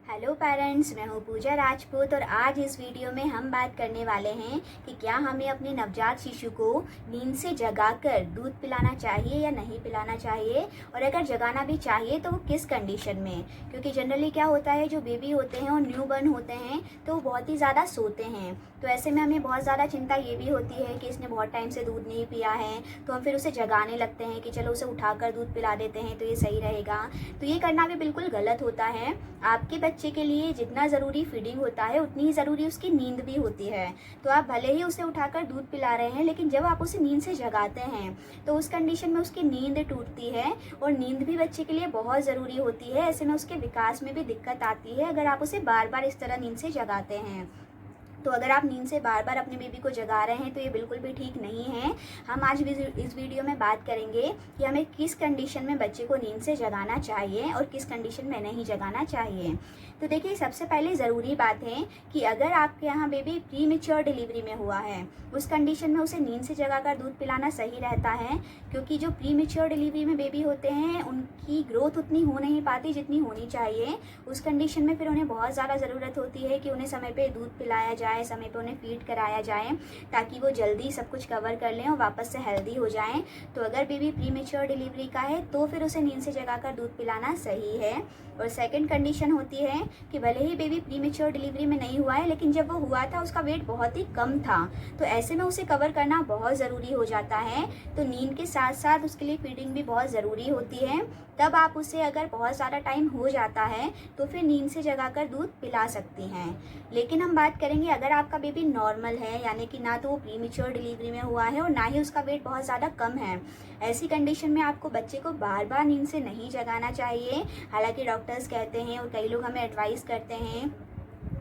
Hello parents, मैं हूँ पूजा राजपूत और आज इस वीडियो में हम बात करने वाले हैं कि क्या हमें अपने नवजात शिशु को नींद से जगाकर दूध पिलाना चाहिए या नहीं पिलाना चाहिए, और अगर जगाना भी चाहिए तो वो किस कंडीशन में। क्योंकि जनरली क्या होता है, जो बेबी होते हैं और न्यू बर्न होते हैं तो वो बहुत ही ज़्यादा सोते हैं। तो ऐसे में हमें बहुत ज़्यादा चिंता ये भी होती है कि इसने बहुत टाइम से दूध नहीं पिया है, तो हम फिर उसे जगाने लगते हैं कि चलो उसे उठाकर दूध पिला देते हैं तो ये सही रहेगा। तो ये करना भी बिल्कुल गलत होता है। आपके बच्चे के लिए जितना ज़रूरी फीडिंग होता है उतनी ही ज़रूरी उसकी नींद भी होती है। तो आप भले ही उसे उठाकर दूध पिला रहे हैं, लेकिन जब आप उसे नींद से जगाते हैं तो उस कंडीशन में उसकी नींद टूटती है, और नींद भी बच्चे के लिए बहुत ज़रूरी होती है। ऐसे में उसके विकास में भी दिक्कत आती है अगर आप उसे बार बार इस तरह नींद से जगाते हैं। तो अगर आप नींद से बार बार अपने बेबी को जगा रहे हैं तो ये बिल्कुल भी ठीक नहीं है। हम आज इस वीडियो में बात करेंगे कि हमें किस कंडीशन में बच्चे को नींद से जगाना चाहिए और किस कंडीशन में नहीं जगाना चाहिए। तो देखिए, सबसे पहले ज़रूरी बात है कि अगर आपके यहाँ बेबी प्रीमेच्योर डिलीवरी में हुआ है, उस कंडीशन में उसे नींद से जगाकर दूध पिलाना सही रहता है। क्योंकि जो प्रीमेच्योर डिलीवरी में बेबी होते हैं उनकी ग्रोथ उतनी हो नहीं पाती जितनी होनी चाहिए। उस कंडीशन में फिर उन्हें बहुत ज़्यादा ज़रूरत होती है कि उन्हें समय पे दूध पिलाया जाए, समय पे उन्हें फीड कराया जाए, ताकि वो जल्दी सब कुछ कवर कर लें और वापस से हेल्दी हो जाएं। तो अगर बेबी प्रीमेच्योर डिलीवरी का है तो फिर उसे नींद से जगाकर दूध पिलाना सही है। और सेकंड कंडीशन होती है कि भले ही बेबी प्रीमेच्योर डिलीवरी में नहीं हुआ है, लेकिन जब वो हुआ था उसका वेट बहुत ही कम था, तो ऐसे में उसे कवर करना बहुत ज़रूरी हो जाता है। तो नींद के साथ साथ उसके लिए फीडिंग भी बहुत ज़रूरी होती है। तब आप उसे, अगर बहुत ज़्यादा टाइम हो जाता है तो फिर नींद से जगाकर दूध पिला सकती हैं। लेकिन हम बात करेंगे अगर आपका बेबी नॉर्मल है, यानी कि ना तो वो प्रीमेच्योर डिलीवरी में हुआ है और ना ही उसका वेट बहुत ज़्यादा कम है, ऐसी कंडीशन में आपको बच्चे को बार बार नींद से नहीं जगाना चाहिए। हालांकि डॉक्टर्स कहते हैं और कई लोग हमें एडवाइस करते हैं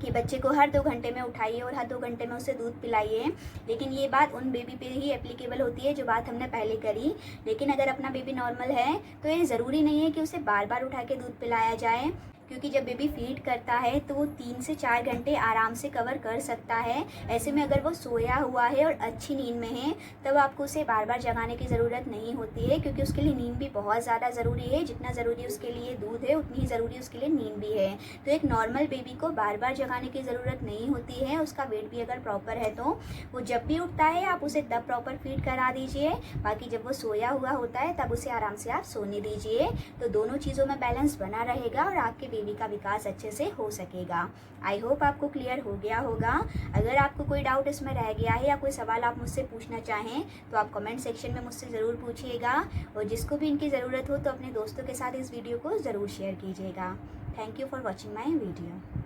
कि बच्चे को हर 2 घंटे में उठाइए और हर 2 घंटे में उसे दूध पिलाइए। लेकिन ये बात उन बेबी पे ही एप्लीकेबल होती है जो बात हमने पहले करी। लेकिन अगर अपना बेबी नॉर्मल है तो ये ज़रूरी नहीं है कि उसे बार बार उठा के दूध पिलाया जाए। क्योंकि जब बेबी फीड करता है तो वो 3 से 4 घंटे आराम से कवर कर सकता है। ऐसे में अगर वो सोया हुआ है और अच्छी नींद में है तब आपको उसे बार बार जगाने की ज़रूरत नहीं होती है, क्योंकि उसके लिए नींद भी बहुत ज़्यादा ज़रूरी है। जितना ज़रूरी उसके लिए दूध है उतनी ही ज़रूरी उसके लिए नींद भी है। तो एक नॉर्मल बेबी को बार बार जगाने की ज़रूरत नहीं होती है। उसका वेट भी अगर प्रॉपर है तो वो जब भी उठता है आप उसे तब प्रॉपर फीड करा दीजिए। बाकी जब वो सोया हुआ होता है तब उसे आराम से आप सोने दीजिए। तो दोनों चीज़ों में बैलेंस बना रहेगा और आपके बेबी का विकास अच्छे से हो सकेगा। आई होप आपको क्लियर हो गया होगा। अगर आपको कोई डाउट इसमें रह गया है या कोई सवाल आप मुझसे पूछना चाहें तो आप कमेंट सेक्शन में मुझसे ज़रूर पूछिएगा, और जिसको भी इनकी ज़रूरत हो तो अपने दोस्तों के साथ इस वीडियो को ज़रूर शेयर कीजिएगा। Thank you for watching my video.